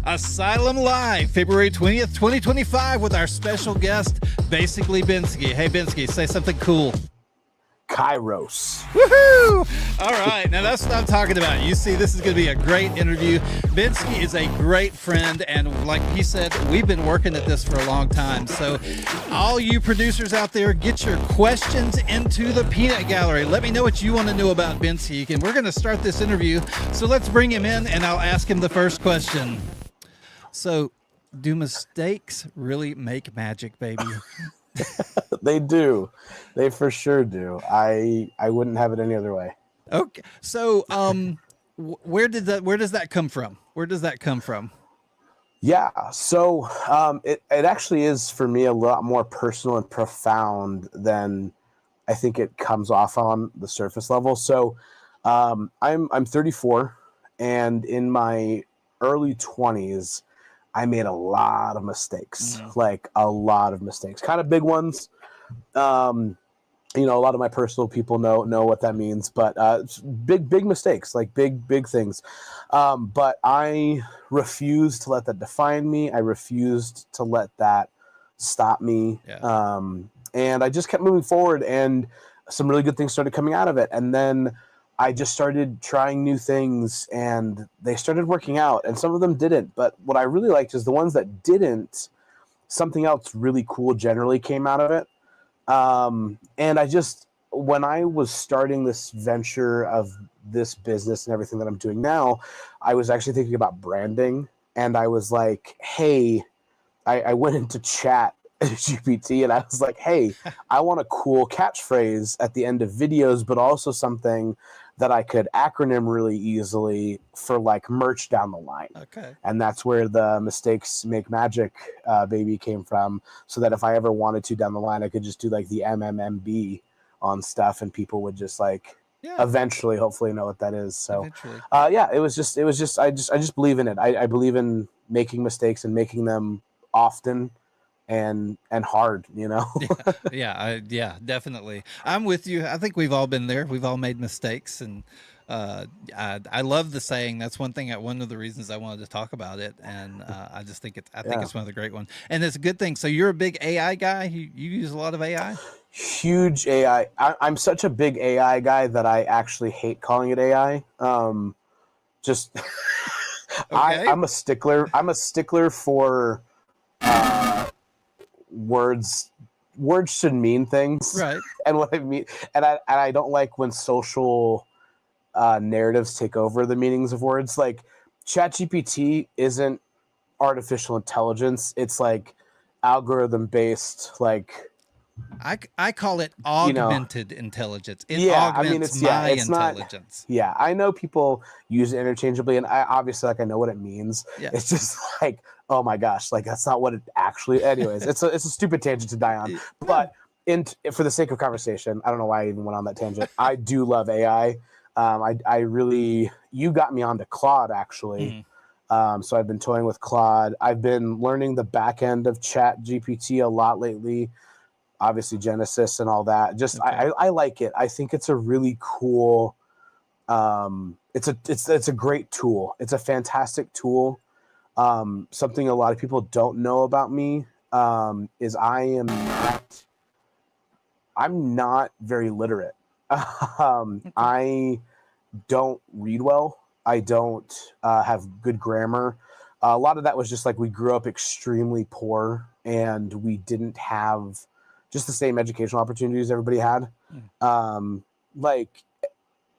Asylum Life, February 20th, 2025, with our special guest, Basically Benski. Hey, Benski, say something cool. Kairos. Woohoo! All right, now that's what I'm talking about. You see, this is going to be a great interview. Benski is a great friend, and like he said, we've been working at this for a long time. So all you producers out there, get your questions into the peanut gallery. Let me know what you want to know about Benski, and we're going to start this interview. So let's bring him in, and I'll ask him the first question. So, do mistakes really make magic, baby? They do. They for sure do. I wouldn't have it any other way. Okay. So, where does that come from? Where does that come from? Yeah. So, it actually is for me a lot more personal and profound than I think it comes off on the surface level. So, I'm 34, and in my early 20s, I made a lot of mistakes, like a lot of mistakes, kind of big ones. A lot of my personal people know what that means, but big mistakes, like big things. But I refused to let that define me. I refused to let that stop me. Yeah. And I just kept moving forward, and some really good things started coming out of it. And then I just started trying new things, and they started working out, and some of them didn't. But what I really liked is the ones that didn't, something else really cool generally came out of it. And when I was starting this venture of this business and everything that I'm doing now, I was actually thinking about branding, and I was like, hey, I went into chat GPT, and I was like, hey, I want a cool catchphrase at the end of videos, but also something that I could acronym really easily for like merch down the line. Okay. And that's where the mistakes make magic baby came from. So that if I ever wanted to down the line, I could just do like the MMMB on stuff, and people would just like eventually, hopefully know what that is. So it was just, I just believe in it. I believe in making mistakes and making them often and hard, Yeah, definitely. I'm with you. I think we've all been there. We've all made mistakes, and I love the saying. That's one of the reasons I wanted to talk about it, and I just think it's one of the great ones, and it's a good thing. So you're a big AI guy. You use a lot of AI. Huge AI. I'm such a big AI guy that I actually hate calling it AI. Just okay. I'm a stickler. I'm a stickler for words should mean things, right? And what I mean, and I don't like when social narratives take over the meanings of words. Like ChatGPT isn't artificial intelligence; it's like algorithm based. Like I call it augmented intelligence. It augments my intelligence. I know people use it interchangeably, and I know what it means. Yeah. It's just like, oh my gosh, like that's not what it actually. Anyways, it's a stupid tangent to die on. But for the sake of conversation, I don't know why I even went on that tangent. I do love AI. I really, you got me onto Claude actually. So I've been toying with Claude. I've been learning the back end of Chat GPT a lot lately. Obviously Genesis and all that. Just I like it. I think it's a really cool. It's a great tool. It's a fantastic tool. Something a lot of people don't know about me is I'm not very literate. I don't read well. I don't have good grammar. A lot of that was just like we grew up extremely poor, and we didn't have just the same educational opportunities everybody had. And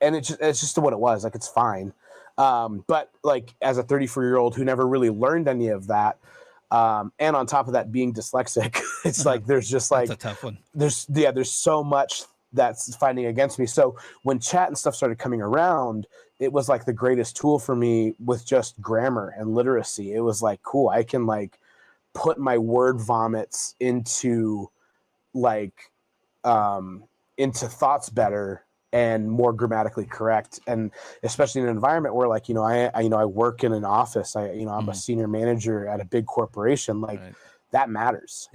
it's just what it was. Like, it's fine. But like as a 34-year-old who never really learned any of that, and on top of that being dyslexic, it's like there's just like that's a tough one. There's so much that's fighting against me. So when chat and stuff started coming around, it was like the greatest tool for me with just grammar and literacy. It was like, cool, I can like put my word vomits into into thoughts better and more grammatically correct. And especially in an environment where like, I work in an office, I'm a senior manager at a big corporation, like that matters,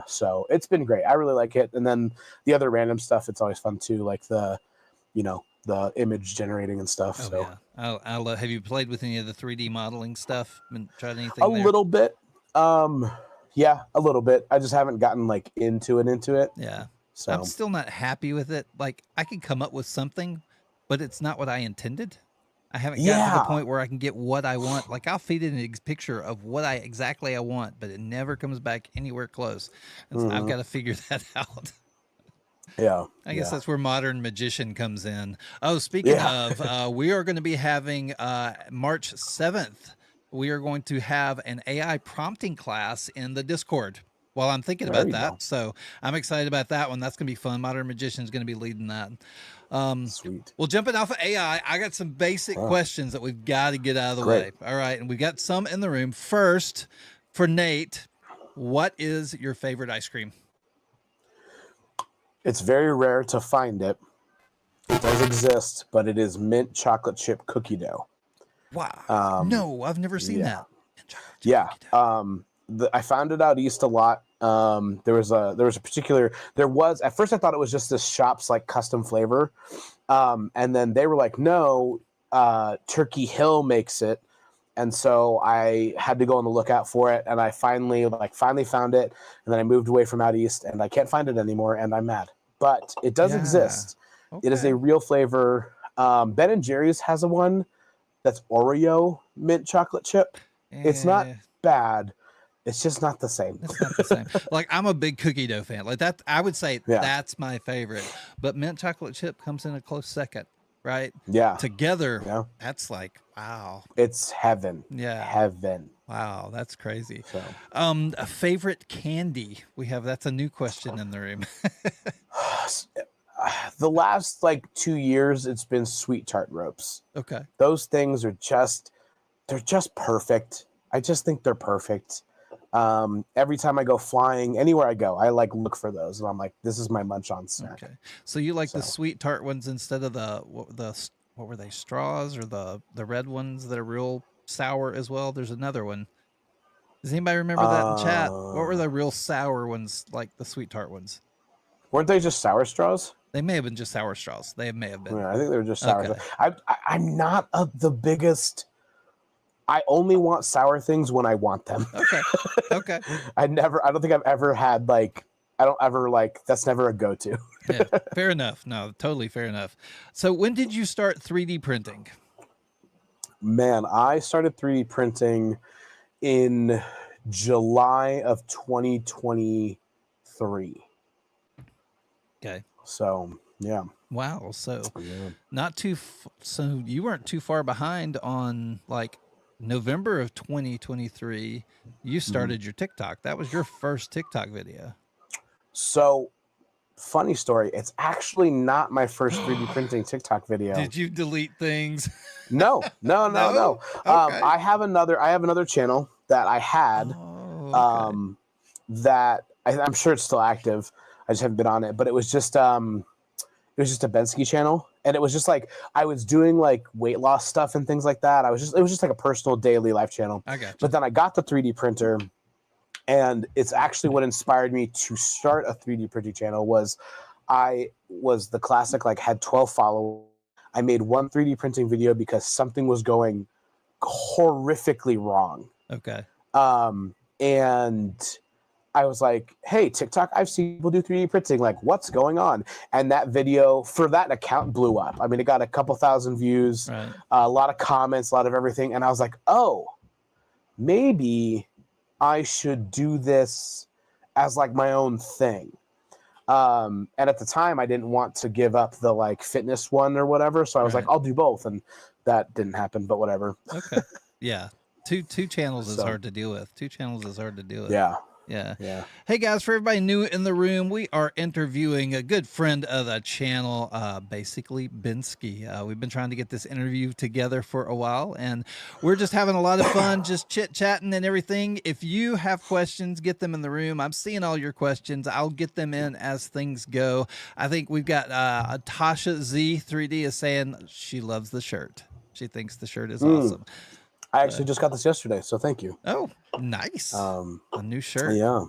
so it's been great. I really like it. And then the other random stuff, it's always fun too. Like the the image generating and stuff. Oh So yeah, I love. Have you played with any of the 3D modeling stuff? Been tried a anything there? little bit. Yeah, a little bit. I just haven't gotten like into it. Yeah, I'm So still not happy with it. Like I can come up with something, but it's not what I intended. I haven't gotten to the yeah. point where I can get what I want. Like I'll feed it a picture of what I exactly I want, but it never comes back anywhere close. And so I've got to figure that out. Yeah. I guess that's where modern magician comes in. Oh, speaking Yeah. of, we are going to be having March 7th. We are going to have an AI prompting class in the Discord while I'm thinking There about you go. that. So I'm excited about that one. That's going to be fun. Modern magician is going to be leading that. Sweet. Well, jumping off of AI, I got some basic questions that we've got to get out of the way. All right. And we've got some in the room. First, for Nate, what is your favorite ice cream? It's very rare to find it. It does exist, but it is mint chocolate chip cookie dough. Wow. No, I've never seen that. Yeah. I found it out east a lot. There was at first I thought it was just this shop's like custom flavor. And then they were like, no, Turkey Hill makes it. And so I had to go on the lookout for it, and I finally found it, and then I moved away from out east, and I can't find it anymore, and I'm mad. But it does exist. Okay. It is a real flavor. Ben and Jerry's has a one that's Oreo mint chocolate chip. It's not bad. It's just not the same. It's not the same. Like I'm a big cookie dough fan. Like that, I would say that's my favorite. But mint chocolate chip comes in a close second. Right? Yeah. Together, that's like, wow. It's heaven. Yeah. Heaven. Wow, that's crazy. So. A favorite candy? That's a new question in the room. The last like 2 years, it's been sweet tart ropes. Okay. Those things are they're just perfect. I just think they're perfect. Every time I go flying, anywhere I go, I like look for those, and I'm like, this is my munch on snack. Okay, so you like the sweet tart ones instead of what were they, straws, or the red ones that are real sour as well? There's another one. Does anybody remember that in chat? What were the real sour ones, like the sweet tart ones? Weren't they just sour straws? They may have been just sour straws. They may have been. Yeah, I think they were just sour straws. I'm not the biggest. I only want sour things when I want them. Okay. Okay. I don't think I've ever had that's never a go-to. Yeah, fair enough. No, totally fair enough. So when did you start 3D printing? Man, I started 3D printing in July of 2023. Okay. So, yeah. Wow. So so you weren't too far behind on like November of 2023, you started your TikTok. That was your first TikTok video. So, funny story. It's actually not my first 3D printing TikTok video. Did you delete things? No. Okay. I have another channel that I had that I'm sure it's still active. I just haven't been on it, but it was just a Benski channel. And it was just like I was doing like weight loss stuff and things like that. It was just like a personal daily life channel. I got you. But then I got the 3D printer, and it's actually what inspired me to start a 3D printing channel. I was the classic, like, had 12 followers. I made one 3D printing video because something was going horrifically wrong. Okay. And I was like, hey, TikTok, I've seen people do 3D printing. Like, what's going on? And that video for that account blew up. I mean, it got a couple thousand views, right. A lot of comments, a lot of everything. And I was like, oh, maybe I should do this as like my own thing. And at the time, I didn't want to give up the like fitness one or whatever. So I was like, I'll do both. And that didn't happen, but whatever. Okay. Yeah. Two channels is hard to deal with. Yeah. Yeah. Hey guys, for everybody new in the room, we are interviewing a good friend of the channel, Basically Benski. We've been trying to get this interview together for a while, and we're just having a lot of fun, just chit-chatting and everything. If you have questions, get them in the room. I'm seeing all your questions. I'll get them in as things go. I think we've got Tasha Z3D is saying she loves the shirt. She thinks the shirt is awesome. I actually just got this yesterday, so thank you. Oh, nice. A new shirt. Yeah.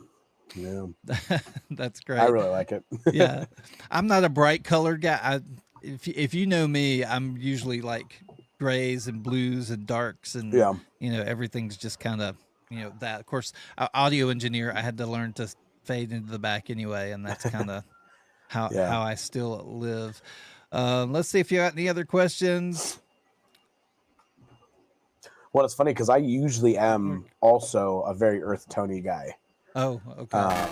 That's great. I really like it. Yeah. I'm not a bright colored guy. if you know me, I'm usually like grays and blues and darks, and Yeah. everything's just kind of that. Of course, audio engineer, I had to learn to fade into the back anyway, and that's kind of Yeah. how I still live. Let's see if you got any other questions. Well, it's funny because I usually am also a very earth tony guy. Oh, okay.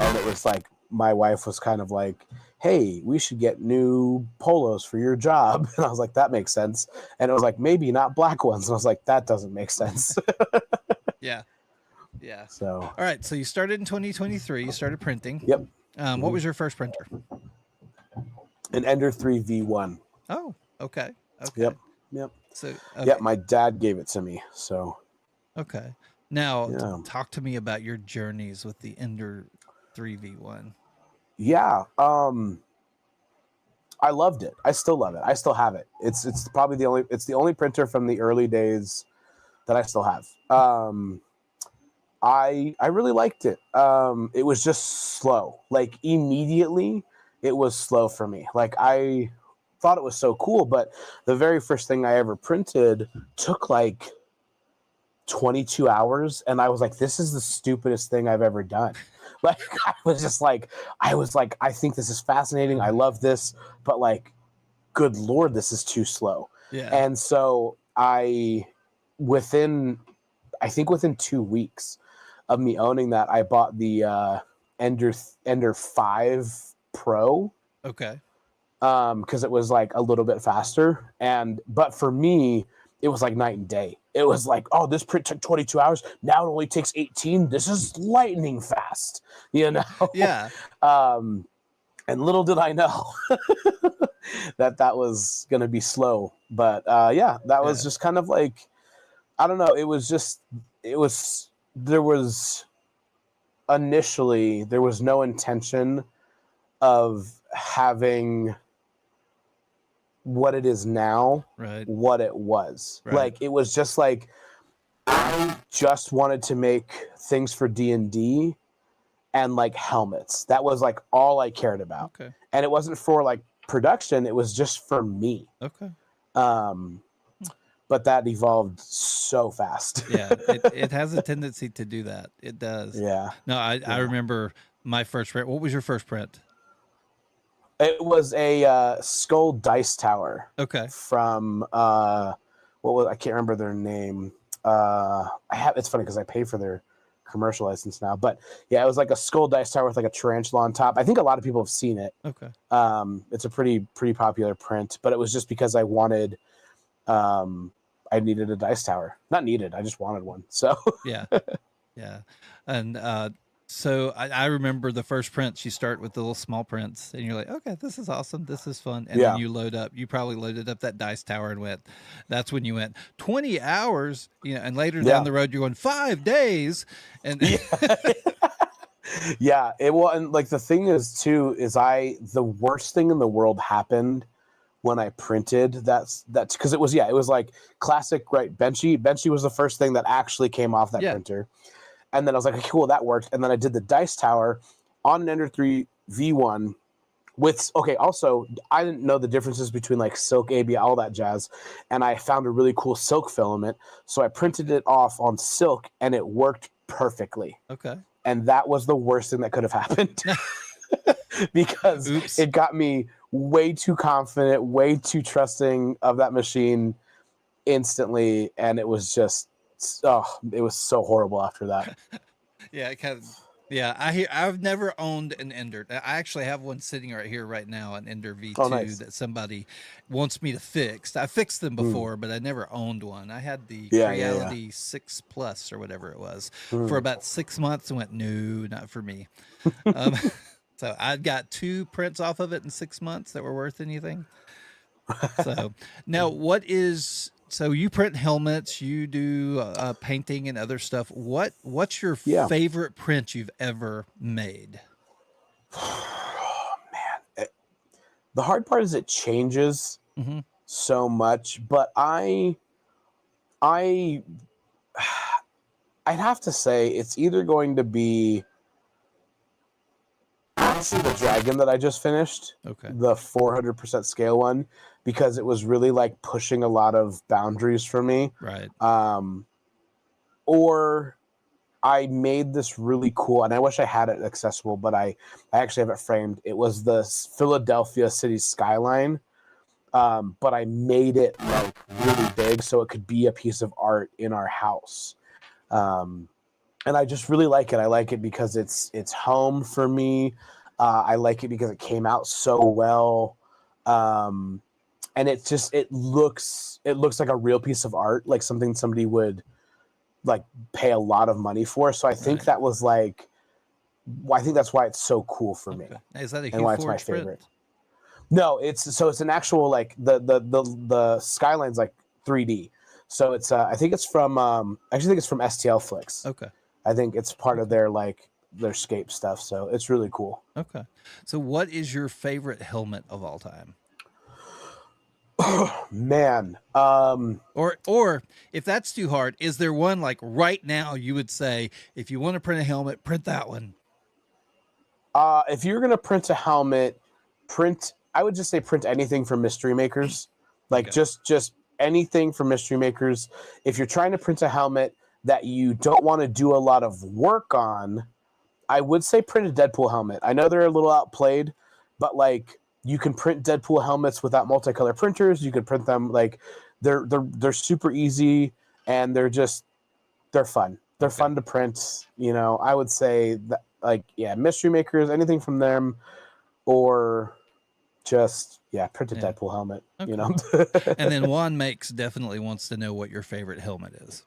And it was like my wife was kind of like, "Hey, we should get new polos for your job," and I was like, "That makes sense." And it was like, "Maybe not black ones," and I was like, "That doesn't make sense." Yeah. Yeah. So, All right. So you started in 2023. You started printing. yep. What was your first printer? An Ender 3 V1. Oh, okay. Okay. Yep. Yep. So, okay. Yep. My dad gave it to me. So, Okay. Now, yeah. talk to me about your journeys with the Ender 3V1. Yeah. I loved it. I still love it. I still have it. It's probably the only printer from the early days that I still have. I really liked it. It was just slow. Like immediately it was slow for me. Like I thought it was so cool, but the very first thing I ever printed took like 22 hours, and I was like, this is the stupidest thing I've ever done. Like I was like, I think this is fascinating. I love this, but like, good Lord, this is too slow. Yeah. And so within 2 weeks of me owning that, I bought the Ender 5 Pro. Okay. Because it was like a little bit faster, but for me, it was like night and day. It was like, oh, this print took 22 hours. Now it only takes 18. This is lightning fast, Yeah. And little did I know that was going to be slow. But that was just kind of like, I don't know. Initially, there was no intention of having what it is now, right? What it was. Right. Like, it was just like, I just wanted to make things for D&D and like helmets. That was like all I cared about. Okay. And it wasn't for like production. It was just for me. Okay. But that evolved so fast. Yeah, it has a tendency to do that. It does. Yeah. No, I remember my first print. What was your first print? It was a Skull Dice Tower. Okay. From I can't remember their name. It's funny because I pay for their commercial license now, but yeah, it was like a Skull Dice Tower with like a tarantula on top. I think a lot of people have seen it. Okay. It's a pretty popular print, but it was just because I wanted, I needed a dice tower. Not needed, I just wanted one. So yeah, and so I remember the first prints. You start with the little small prints, and you're like, okay, this is awesome, this is fun, and then you load up. You probably loaded up that dice tower and went. That's when you went 20 hours, and later down the road you're going 5 days, and yeah, it was. And like the thing is too, the worst thing in the world happened when I printed that's because it was like classic, right? Benchy was the first thing that actually came off that printer. And then I was like, okay, cool, that worked. And then I did the dice tower on an Ender 3 V1 also, I didn't know the differences between like silk, ABI, all that jazz. And I found a really cool silk filament. So I printed it off on silk and it worked perfectly. Okay. And that was the worst thing that could have happened because it got me way too confident, way too trusting of that machine instantly. And it was just, it was so horrible after that. I've never owned an Ender. I actually have one sitting right here right now, an Ender V2 that somebody wants me to fix. I fixed them before, but I never owned one. I had the Creality 6 Plus or whatever it was for about 6 months and went, no, not for me. So I got 2 prints off of it in 6 months that were worth anything. So now so you print helmets, you do painting and other stuff. What's your favorite print you've ever made? Oh, man. The hard part is it changes so much, but I'd have to say it's either going to be actually the dragon that I just finished. Okay. The 400% scale one, because it was really like pushing a lot of boundaries for me. Right. Or I made this really cool, and I wish I had it accessible, but I actually have it framed. It was the Philadelphia city skyline, but I made it like really big so it could be a piece of art in our house. And I just really like it. I like it because it's home for me. I like it because it came out so well. And it looks like a real piece of art, like something somebody would like pay a lot of money for. So I think that was like, I think that's why it's so cool for me. Is that a and why it's my favorite? No, it's an actual like the skyline's like 3D. So it's I think it's from actually think it's from STL Flicks. Okay. I think it's part of their like their scape stuff. So it's really cool. Okay. So what is your favorite helmet of all time? Man. Or if that's too hard, is there one like right now you would say, if you want to print a helmet, print that one? If you're gonna print a helmet, I would just say print anything from Mystery Makers. Like just anything from Mystery Makers. If you're trying to print a helmet that you don't want to do a lot of work on, I would say print a Deadpool helmet. I know they're a little outplayed, but like you can print Deadpool helmets without multicolor printers. You can print them like they're super easy, and they're fun. They're fun to print. You know, I would say that like Mystery Makers, anything from them, or just print a Deadpool helmet. Okay. You know. And then Juan definitely wants to know what your favorite helmet is.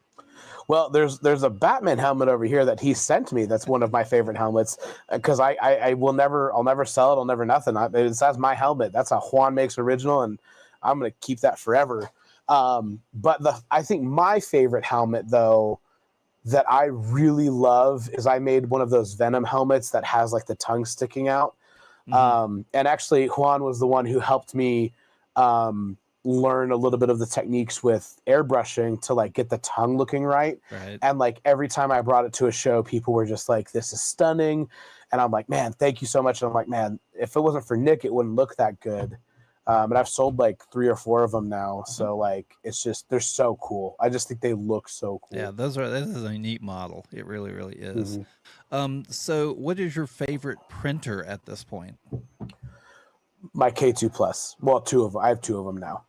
Well, there's a Batman helmet over here that he sent me. That's one of my favorite helmets because I'll never sell it. I'll never nothing. That's my helmet. That's a Juan Makes original, and I'm gonna keep that forever. But I think my favorite helmet though that I really love is I made one of those Venom helmets that has like the tongue sticking out. Mm-hmm. And actually Juan was the one who helped me learn a little bit of the techniques with airbrushing to like get the tongue looking right. And like every time I brought it to a show, people were just like, this is stunning. And I'm like, man, thank you so much. And I'm like, man, if it wasn't for Nick, it wouldn't look that good. And I've sold like 3 or 4 of them now. So like, it's just, they're so cool. I just think they look so cool. Yeah, this is a neat model. It really, really is. Mm-hmm. So what is your favorite printer at this point? My K2 Plus. Well, 2 of them. I have 2 of them now.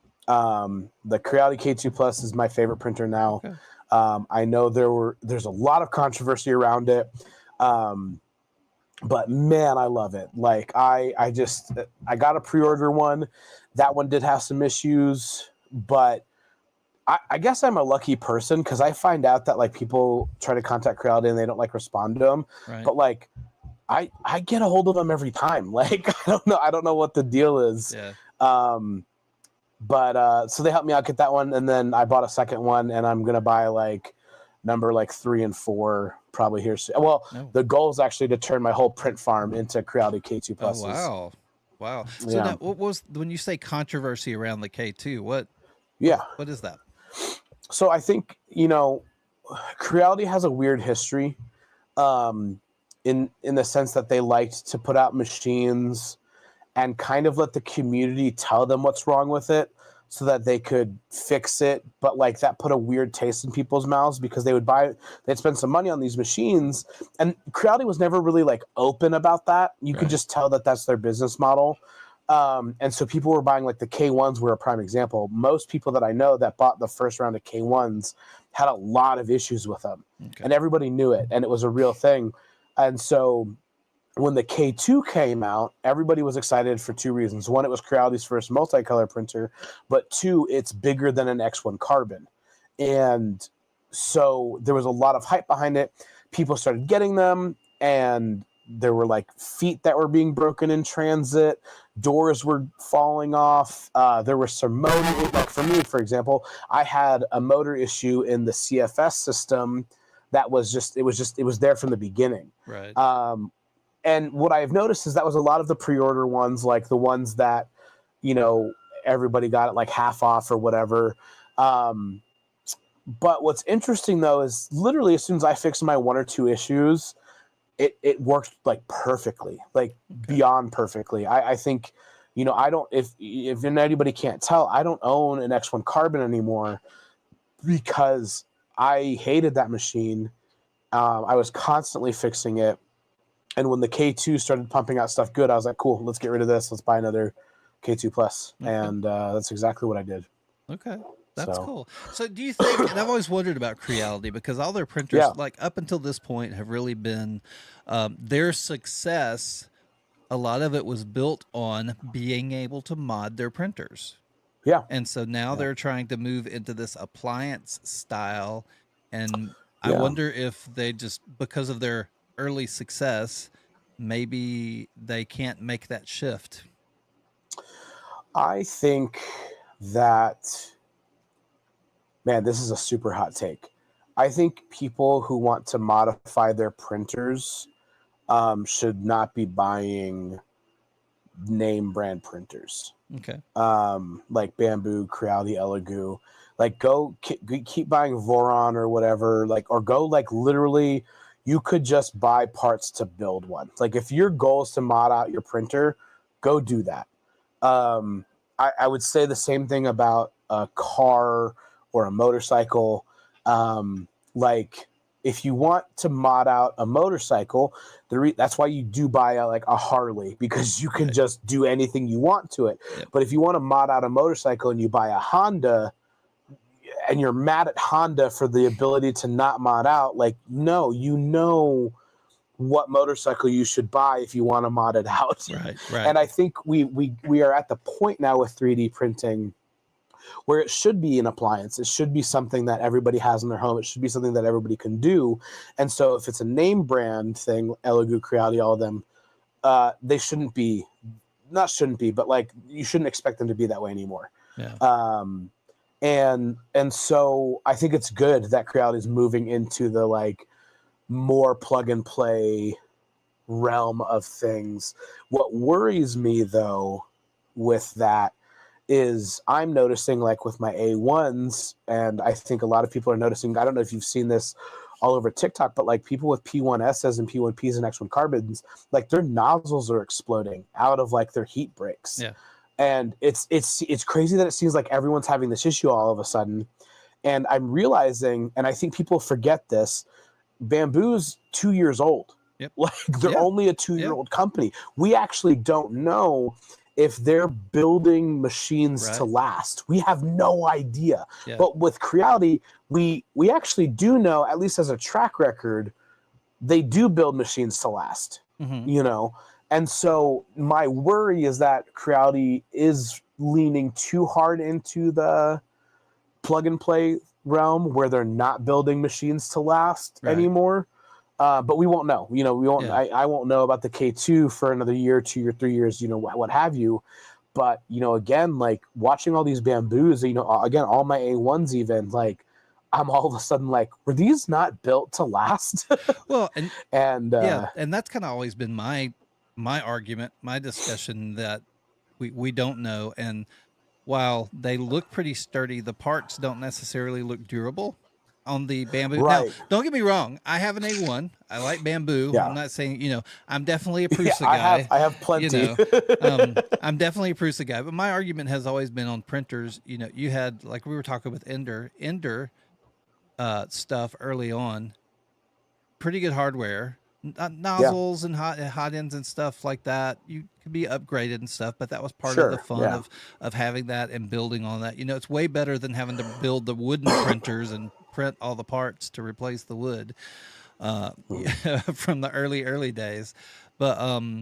The Creality K2 Plus is my favorite printer now. Okay. I know there's a lot of controversy around it. But man, I love it. Like I got a pre-order one. That one did have some issues, but I guess I'm a lucky person because I find out that like people try to contact Creality and they don't like respond to them. Right. But like I get a hold of them every time. Like I don't know what the deal is. Yeah. But so they helped me out get that one, and then I bought a second one, and I'm gonna buy like number like 3 and 4 probably here soon. Well, the goal is actually to turn my whole print farm into Creality K2 Pluses. Oh, wow. So now, what was when you say controversy around the K2? What is that? So I think Creality has a weird history, in the sense that they liked to put out machines and kind of let the community tell them what's wrong with it so that they could fix it. But like that put a weird taste in people's mouths because they'd spend some money on these machines. And Creality was never really like open about that. You could just tell that that's their business model. And so people were buying like the K1s were a prime example. Most people that I know that bought the first round of K1s had a lot of issues with them. Okay. And everybody knew it. And it was a real thing. And so when the K2 came out, everybody was excited for 2 reasons. One, it was Creality's first multicolor printer, but 2, it's bigger than an X1 Carbon. And so there was a lot of hype behind it. People started getting them, and there were like feet that were being broken in transit. Doors were falling off. There were some motor, like for me, for example, I had a motor issue in the CFS system that was it was there from the beginning. Right. And what I've noticed is that was a lot of the pre-order ones, like the ones that, everybody got it like half off or whatever. But what's interesting though is literally as soon as I fixed my 1 or 2 issues, it worked like perfectly, like Okay. beyond perfectly. I think, I don't, if anybody can't tell, I don't own an X1 Carbon anymore because I hated that machine. I was constantly fixing it. And when the K2 started pumping out stuff good, I was like, cool, let's get rid of this. Let's buy another K2 Plus. Okay. And that's exactly what I did. Okay. That's So. cool. So do you think, and I've always wondered about Creality because all their printers, Yeah. like up until this point, have really been their success. A lot of it was built on being able to mod their printers. Yeah. And so now they're trying to move into this appliance style. And I Yeah. wonder if they just, because of their early success, maybe they can't make that shift. I think that, man, this is a super hot take. I think people who want to modify their printers should not be buying name brand printers. Okay. Like Bamboo, Creality, Elegoo. Like go keep buying Voron or whatever. Like, or go like literally, you could just buy parts to build one. Like if your goal is to mod out your printer, go do that. I would say the same thing about a car or a motorcycle. Like if you want to mod out a motorcycle, that's why you do buy a Harley, because you can just do anything you want to it. Yep. But if you want to mod out a motorcycle and you buy a Honda and you're mad at Honda for the ability to not mod out, like, no, what motorcycle you should buy if you want to mod it out. Right. And I think we are at the point now with 3D printing where it should be an appliance. It should be something that everybody has in their home. It should be something that everybody can do. And so if it's a name brand thing, Elegoo, Creality, all of them, they shouldn't be, but like you shouldn't expect them to be that way anymore. Yeah. And so I think it's good that Creality is moving into the like more plug and play realm of things. What worries me though with that is I'm noticing, like with my A1s, and I think a lot of people are noticing, I don't know if you've seen this all over TikTok, but like people with P1Ss and P1Ps and X1 Carbons, like their nozzles are exploding out of like their heat breaks. Yeah. And it's crazy that it seems like everyone's having this issue all of a sudden. And I'm realizing, and I think people forget this, Bamboo's 2 years old. Yep. Like they're only a 2-year-old company. We actually don't know if they're building machines to last. We have no idea. Yeah. But with Creality, we actually do know, at least as a track record, they do build machines to last. Mm-hmm. And so my worry is that Creality is leaning too hard into the plug and play realm where they're not building machines to last anymore. But we won't know. We won't. Yeah. I won't know about the K2 for another year, 2 or 3 years. What have you. But again, like watching all these Bamboos. Again, all my A1s, even like I'm all of a sudden like, were these not built to last? Well, and that's kind of always been my argument, my discussion, that we don't know. And while they look pretty sturdy, the parts don't necessarily look durable on the Bamboo. Right. Now, don't get me wrong. I have an A1. I like Bamboo. Yeah. I'm not saying, I'm definitely a Prusa guy. I have plenty. I'm definitely a Prusa guy. But my argument has always been on printers. You had, like we were talking with Ender stuff early on, pretty good hardware, nozzles and hot ends and stuff like that. You could be upgraded and stuff, but that was part of the fun of having that and building on that. It's way better than having to build the wooden printers and print all the parts to replace the wood from the early days. But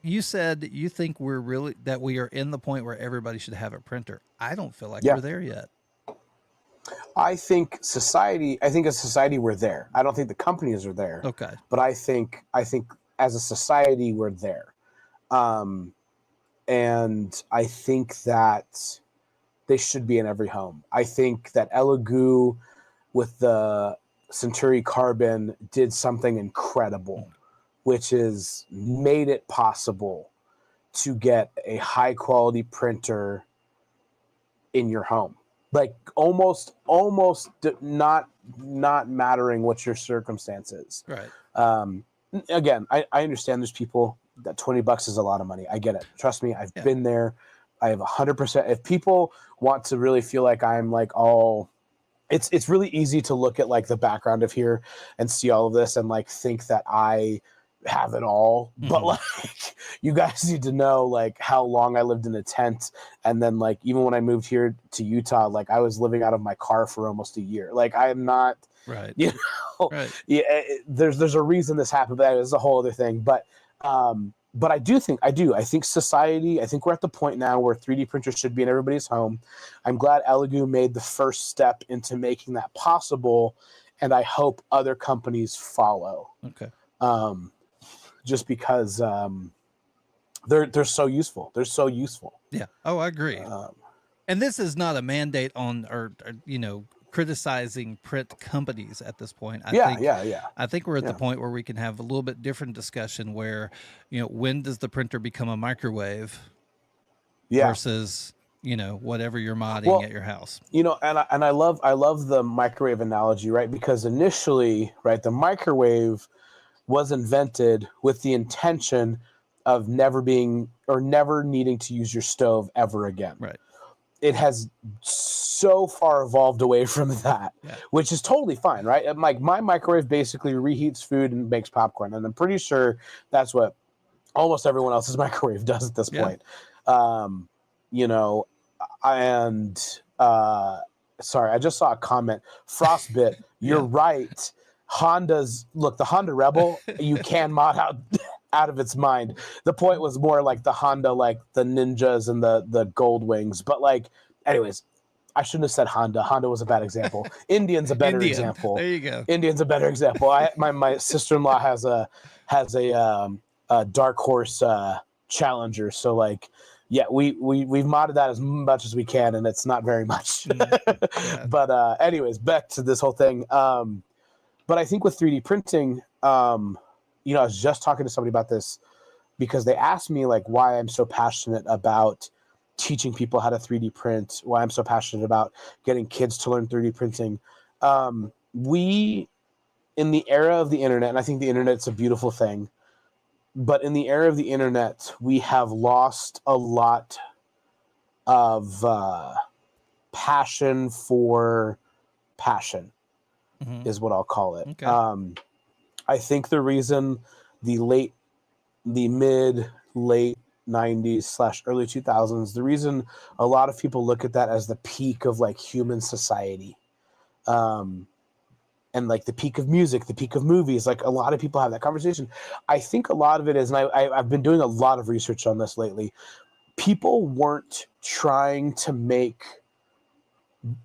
you said you think that we are in the point where everybody should have a printer. I don't feel like we're there yet. I think as a society we're there. I don't think the companies are there. Okay. But I think as a society we're there. And I think that they should be in every home. I think that Elegoo with the Centuri Carbon did something incredible, which is made it possible to get a high quality printer in your home. like almost not mattering what your circumstance is. Right. Again, I understand there's people that $20 is a lot of money. I get it. Trust me, I've been there. I have 100%. If people want to really feel like I'm like all, it's really easy to look at like the background of here and see all of this and like think that I have it all. But like, you guys need to know like how long I lived in a tent. And then like, even when I moved here to Utah, like I was living out of my car for almost a year. Like I am not, right. You know, right. Yeah, there's a reason this happened, but that is a whole other thing. But I think society, I think we're at the point now where 3D printers should be in everybody's home. I'm glad Elegoo made the first step into making that possible, and I hope other companies follow. Okay. Just because they're so useful. They're so useful. Yeah. Oh, I agree. And this is not a mandate on or criticizing print companies at this point. I think we're at the point where we can have a little bit different discussion where, when does the printer become a microwave versus, whatever you're modding at your house. And I love the microwave analogy, right? Because initially, right, the microwave was invented with the intention of never needing to use your stove ever again. Right. It has so far evolved away from that, which is totally fine, right? Like my microwave basically reheats food and makes popcorn, and I'm pretty sure that's what almost everyone else's microwave does at this point. Sorry, I just saw a comment. Frostbit, you're right. The Honda Rebel, you can mod out of its mind. The point was more like the Honda, like the Ninjas and the Gold Wings. But like, anyways, I shouldn't have said Honda. Honda was a bad example. Indian's a better example. There you go. Indian's a better example. My sister-in-law has a Dark Horse Challenger. So like, yeah, we've modded that as much as we can, and it's not very much. But anyways, back to this whole thing. But I think with 3D printing, I was just talking to somebody about this because they asked me like why I'm so passionate about teaching people how to 3D print, why I'm so passionate about getting kids to learn 3D printing. We, in the era of the internet, and I think the internet's a beautiful thing, but in the era of the internet, we have lost a lot of passion for passion. Is what I'll call it. Okay. I think the reason the mid late 90s / early 2000s, the reason a lot of people look at that as the peak of like human society, and like the peak of music, the peak of movies, like a lot of people have that conversation. I think a lot of it is, and I've been doing a lot of research on this lately. People weren't trying to make.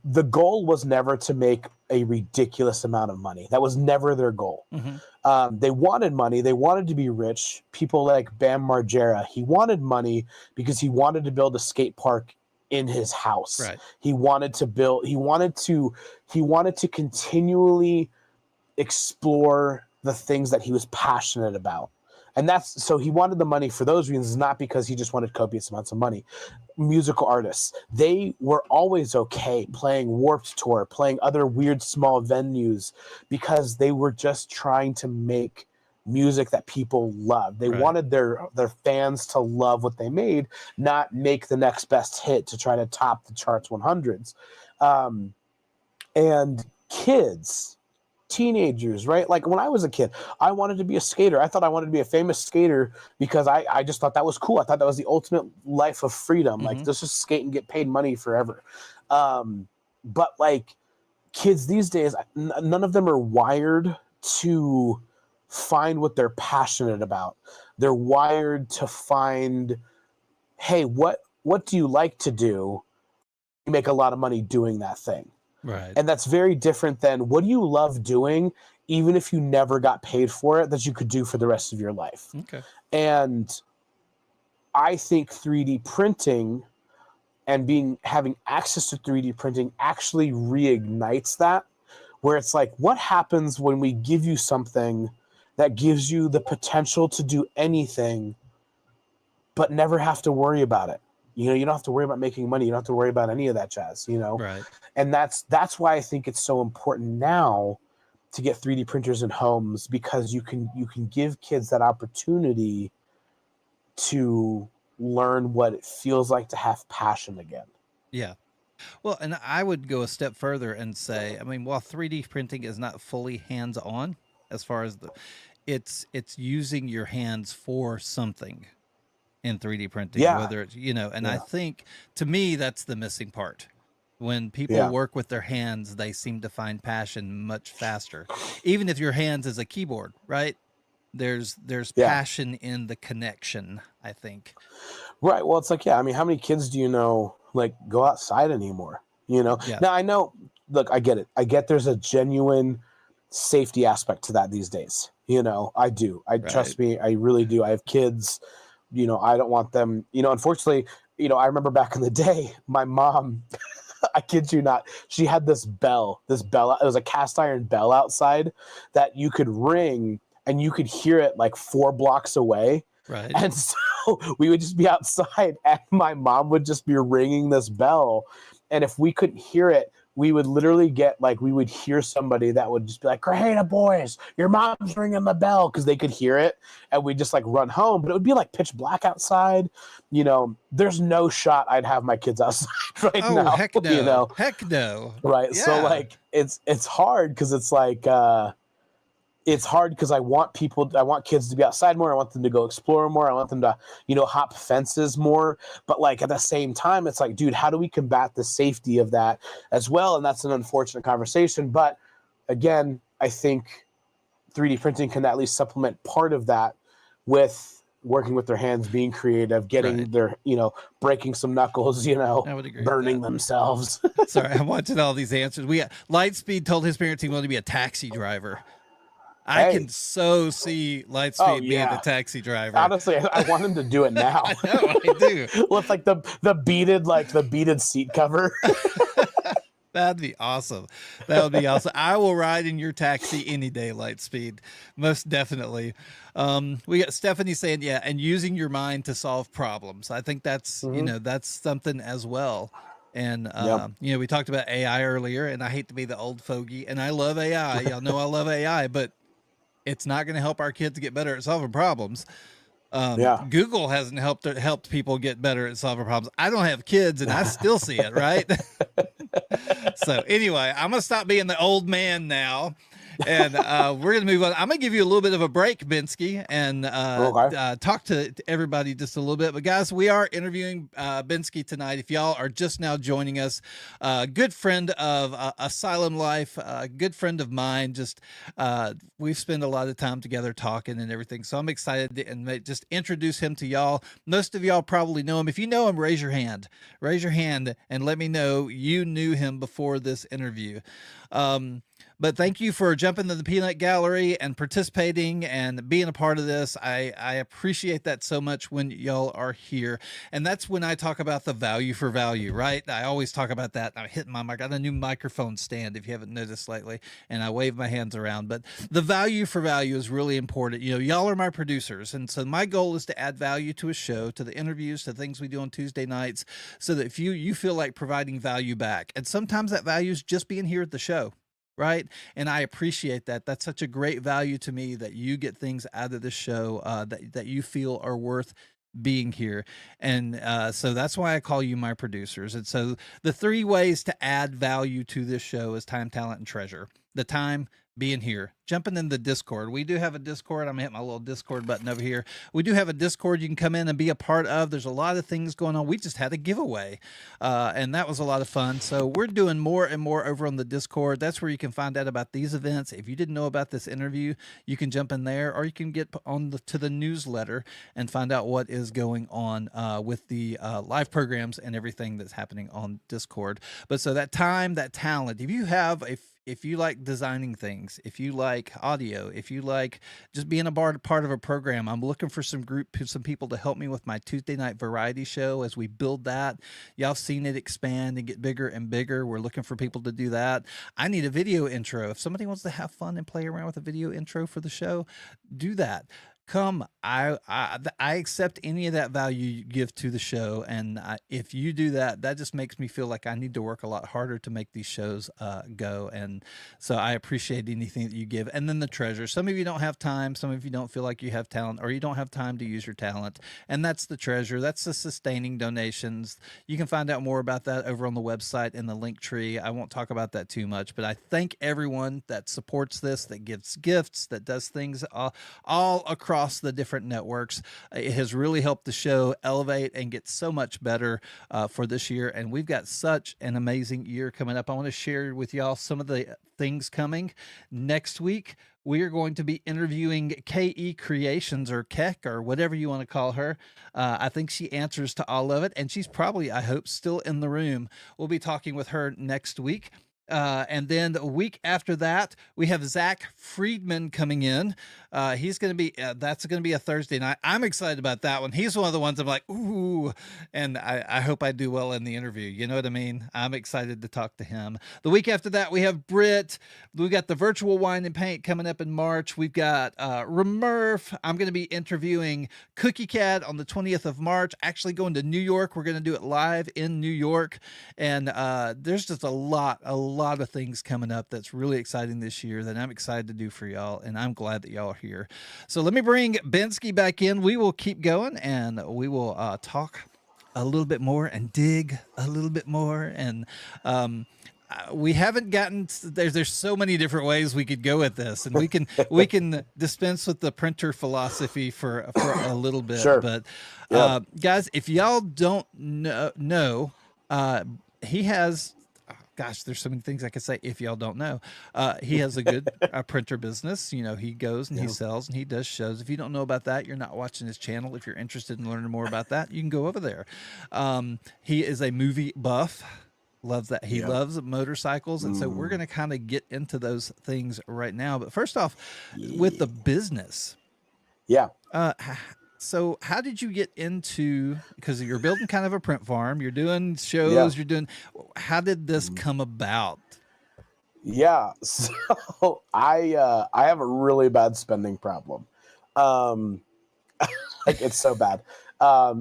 The goal was never to make a ridiculous amount of money. That was never their goal. They wanted money. They wanted to be rich. People like Bam Margera, he wanted money because he wanted to build a skate park in his house. Right. He wanted to continually explore the things that he was passionate about. And so he wanted the money for those reasons, not because he just wanted copious amounts of money. Musical artists, they were always okay playing Warped Tour, playing other weird small venues, because they were just trying to make music that people loved. They wanted their fans to love what they made, not make the next best hit to try to top the charts 100s. And kids, teenagers, right? Like when I was a kid, I wanted to be a skater. I thought I wanted to be a famous skater because I just thought that was cool. I thought that was the ultimate life of freedom. Like let's just skate and get paid money forever. But like kids these days, none of them are wired to find what they're passionate about. They're wired to find, hey, what do you like to do? You make a lot of money doing that thing. Right. And that's very different than what do you love doing, even if you never got paid for it, that you could do for the rest of your life. Okay. And I think 3D printing and having access to 3D printing actually reignites that, where it's like, what happens when we give you something that gives you the potential to do anything, but never have to worry about it? You know, you don't have to worry about making money. You don't have to worry about any of that jazz, you know? Right. And that's why I think it's so important now to get 3D printers in homes, because you can give kids that opportunity to learn what it feels like to have passion again. Yeah. Well, and I would go a step further and say, I mean, while 3D printing is not fully hands-on as far as it's using your hands for something in 3D printing, Yeah. whether it's, you know, and I Yeah. think to me that's the missing part. When people Yeah. work with their hands, they seem to find passion much faster. Even if your hands is a keyboard, right? There's Yeah. passion in the connection, I think. Right. Well, it's like, yeah, I mean, how many kids do you know like go outside anymore? You know? Yeah. Now I know, look, I get it. I get there's a genuine safety aspect to that these days. You know, I do. Trust me, I really do. I have kids, you know, I don't want them, you know, unfortunately, you know, I remember back in the day, my mom, I kid you not, she had this bell, it was a cast iron bell outside that you could ring and you could hear it like 4 blocks away. Right. And so we would just be outside and my mom would just be ringing this bell. And if we couldn't hear it, we would literally get like, we would hear somebody that would just be like, "Greta boys, your mom's ringing the bell," because they could hear it. And we'd just like run home, but it would be like pitch black outside. You know, there's no shot I'd have my kids outside right Oh, now. heck no. You know? Heck no. Right. Yeah. So like, it's hard because it's like, it's hard because I want kids to be outside more. I want them to go explore more. I want them to, you know, hop fences more. But like at the same time, it's like, dude, how do we combat the safety of that as well? And that's an unfortunate conversation. But again, I think 3D printing can at least supplement part of that with working with their hands, being creative, getting their, you know, breaking some knuckles, you know, I would agree burning themselves. Sorry, I'm watching all these answers. Lightspeed told his parents he wanted to be a taxi driver. I can so see Lightspeed being a taxi driver. Honestly, I want him to do it now. I know, I do. With like the beaded seat cover. That'd be awesome. That would be awesome. I will ride in your taxi any day, Lightspeed. Most definitely. We got Stephanie saying, yeah, and using your mind to solve problems. I think that's, you know, that's something as well. And, you know, we talked about AI earlier, and I hate to be the old fogey, and I love AI. Y'all know I love AI, but it's not going to help our kids get better at solving problems. Google hasn't helped people get better at solving problems. I don't have kids and I still see it, right? So anyway, I'm going to stop being the old man now. And we're going to move on. I'm going to give you a little bit of a break, Benski, and talk to everybody just a little bit. But guys, we are interviewing Benski tonight. If y'all are just now joining us, good friend of Asylum Life, good friend of mine. Just we've spent a lot of time together talking and everything. So I'm excited to just introduce him to y'all. Most of y'all probably know him. If you know him, raise your hand. Raise your hand and let me know you knew him before this interview. But thank you for jumping to the Peanut Gallery and participating and being a part of this. I appreciate that so much when y'all are here. And that's when I talk about the value for value, right? I always talk about that. I'm hitting I got a new microphone stand, if you haven't noticed lately, and I wave my hands around. But the value for value is really important. You know, y'all are my producers. And so my goal is to add value to a show, to the interviews, to things we do on Tuesday nights, so that if you feel like providing value back. And sometimes that value is just being here at the show. Right. And I appreciate that. That's such a great value to me that you get things out of the show that you feel are worth being here. And so that's why I call you my producers. And so the 3 ways to add value to this show is time, talent, and treasure. The time, being here, jumping in the Discord. We do have a Discord. I'm gonna hit my little Discord button over here. We do have a Discord you can come in and be a part of. There's a lot of things going on. We just had a giveaway, and that was a lot of fun. So we're doing more and more over on the Discord. That's where you can find out about these events. If you didn't know about this interview, you can jump in there, or you can get on to the newsletter and find out what is going on with the live programs and everything that's happening on Discord. But so that time, that talent, if you like designing things, if you like audio, if you like just being a part of a program, I'm looking for some people to help me with my Tuesday night variety show as we build that. Y'all seen it expand and get bigger and bigger. We're looking for people to do that. I need a video intro. If somebody wants to have fun and play around with a video intro for the show, do that. Come, I accept any of that value you give to the show, and if you do that, that just makes me feel like I need to work a lot harder to make these shows go. And so I appreciate anything that you give. And then the treasure. Some of you don't have time. Some of you don't feel like you have talent, or you don't have time to use your talent, and that's the treasure. That's the sustaining donations. You can find out more about that over on the website in the link tree. I won't talk about that too much, but I thank everyone that supports this, that gives gifts, that does things all across the different networks. It has really helped the show elevate and get so much better for this year. And we've got such an amazing year coming up. I want to share with y'all some of the things coming next week. We are going to be interviewing KE Creations, or Keck, or whatever you want to call her. I think she answers to all of it, and she's probably, I hope, still in the room. We'll be talking with her next week. And then the week after that, we have Zach Friedman coming in. He's going to be, that's going to be a Thursday night. I'm excited about that one. He's one of the ones I'm like, ooh, and I hope I do well in the interview. You know what I mean? I'm excited to talk to him. The week after that, we have Britt. We got the virtual wine and paint coming up in March. We've got Remurf. I'm going to be interviewing Cookie Cat on the 20th of March, actually going to New York. We're going to do it live in New York. And there's just a lot of things coming up that's really exciting this year that I'm excited to do for y'all, and I'm glad that y'all are here. So let me bring Benski back in. We will keep going, and we will talk a little bit more and dig a little bit more. And we haven't gotten there's so many different ways we could go at this, and we can dispense with the printer philosophy for a little bit. Sure. But Yep. guys, if y'all don't know, he has, gosh, there's so many things I could say if y'all don't know. He has a good printer business. You know, he goes and he sells and he does shows. If you don't know about that, you're not watching his channel. If you're interested in learning more about that, you can go over there. He is a movie buff. Loves that. He loves motorcycles. And so we're going to kind of get into those things right now. But first off, with the business. Yeah. So how did you get into, because you're building kind of a print farm, you're doing shows, how did this come about? Yeah. So I have a really bad spending problem. Like, it's so bad.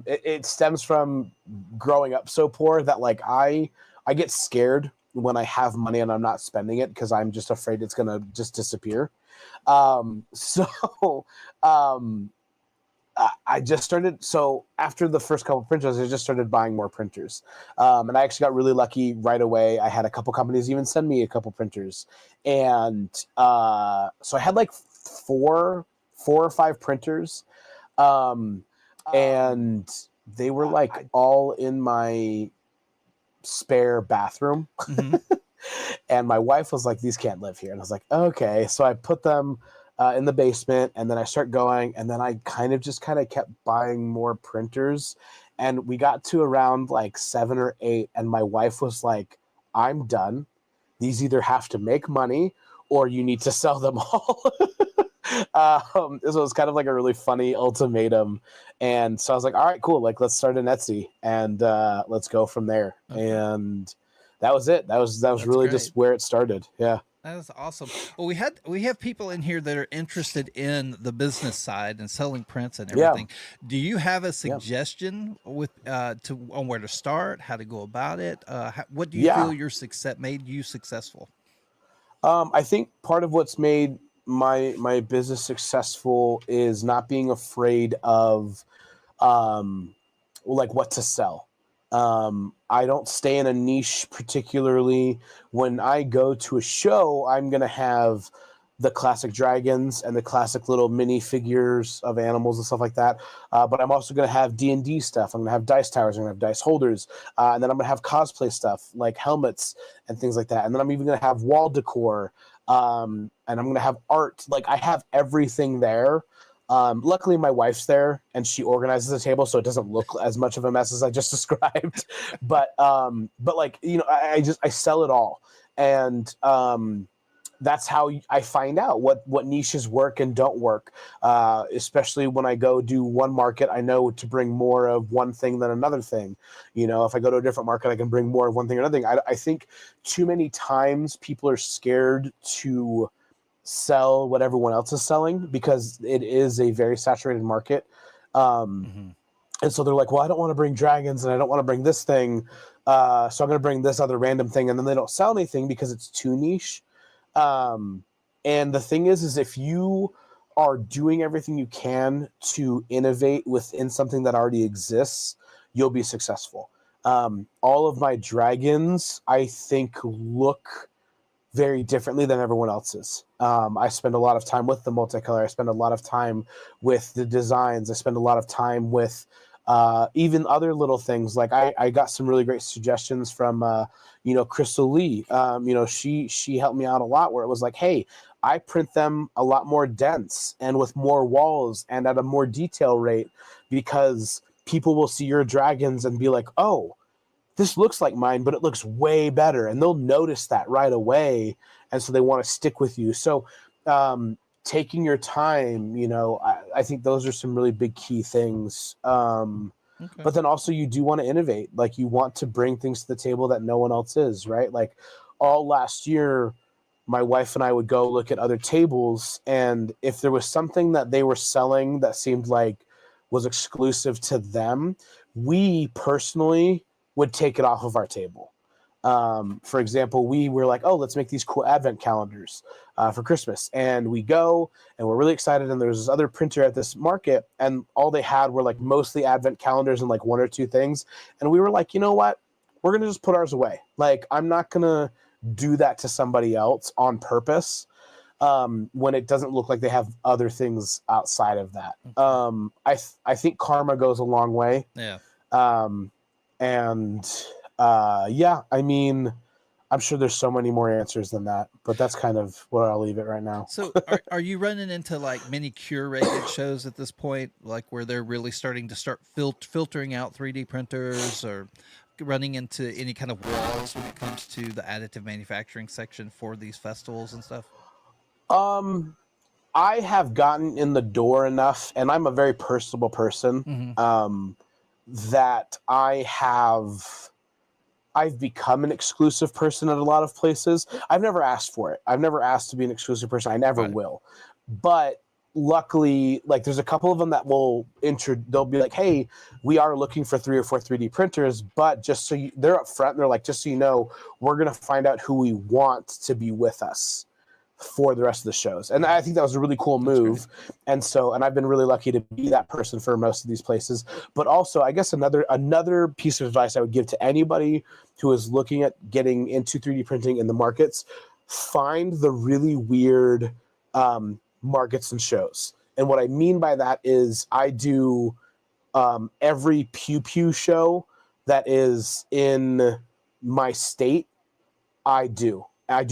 It stems from growing up so poor that, like, I get scared when I have money and I'm not spending it, because I'm just afraid it's going to just disappear. I just started, so after the first couple printers, I just started buying more printers. And I actually got really lucky right away. I had a couple companies even send me a couple printers. And so I had like four or five printers. And they were like all in my spare bathroom. Mm-hmm. And my wife was like, these can't live here. And I was like, okay. So I put them in the basement, and then I start going, and then I kind of kept buying more printers, and we got to around like 7 or 8, and my wife was like, I'm done. These either have to make money or you need to sell them all. So it was kind of like a really funny ultimatum. And so I was like, all right, cool. Like, let's start an Etsy, and let's go from there. Okay. And that was it. That was really great. Just where it started. Yeah. That is awesome. Well, we have people in here that are interested in the business side and selling prints and everything. Yeah. Do you have a suggestion with on where to start, how to go about it? What do you feel your success made you successful? I think part of what's made my business successful is not being afraid of like what to sell. I don't stay in a niche particularly. When I go to a show, I'm going to have the classic dragons and the classic little mini figures of animals and stuff like that. But I'm also going to have D&D stuff. I'm going to have dice towers. I'm going to have dice holders. And then I'm going to have cosplay stuff like helmets and things like that. And then I'm even going to have wall decor. And I'm going to have art. Like, I have everything there. Luckily my wife's there and she organizes the table, so it doesn't look as much of a mess as I just described. But like, you know, I sell it all. And, that's how I find out what niches work and don't work. Especially when I go do one market, I know to bring more of one thing than another thing. You know, if I go to a different market, I can bring more of one thing or another thing. I think too many times people are scared to sell what everyone else is selling because it is a very saturated market. And so they're like, well, I don't want to bring dragons and I don't want to bring this thing. So I'm going to bring this other random thing. And then they don't sell anything because it's too niche. And the thing is if you are doing everything you can to innovate within something that already exists, you'll be successful. All of my dragons, I think, look very differently than everyone else's. I spend a lot of time with the multicolor. I spend a lot of time with the designs. I spend a lot of time with even other little things. Like I got some really great suggestions from, Crystal Lee. She helped me out a lot where it was like, hey, I print them a lot more dense and with more walls and at a more detail rate because people will see your dragons and be like, oh, this looks like mine, but it looks way better. And they'll notice that right away. And so they want to stick with you. So taking your time, I think those are some really big key things. But then also you do want to innovate. Like you want to bring things to the table that no one else is, right? Like all last year, my wife and I would go look at other tables. And if there was something that they were selling that seemed like was exclusive to them, we personally would take it off of our table. For example, we were like, oh, let's make these cool advent calendars for Christmas. And we go and we're really excited. And there's this other printer at this market and all they had were like mostly advent calendars and like one or two things. And we were like, you know what? We're going to just put ours away. Like, I'm not going to do that to somebody else on purpose when it doesn't look like they have other things outside of that. I think karma goes a long way. Yeah. I mean, I'm sure there's so many more answers than that, but that's kind of where I'll leave it right now. So are you running into like many curated shows at this point, like where they're really starting to start filtering out 3D printers, or running into any kind of walls when it comes to the additive manufacturing section for these festivals and stuff? I have gotten in the door enough, and I'm a very personable person, that I've become an exclusive person at a lot of places. I've never asked for it. I've never asked to be an exclusive person. I never will. But luckily, like there's a couple of them that they'll be like, hey, we are looking for 3 or 4 3D printers, but just so they're up front, they're like, just so you know, we're going to find out who we want to be with us for the rest of the shows. And I think that was a really cool move. And I've been really lucky to be that person for most of these places. But also, I guess another piece of advice I would give to anybody who is looking at getting into 3D printing in the markets, find the really weird markets and shows. And what I mean by that is I do every Pew Pew show that is in my state. I do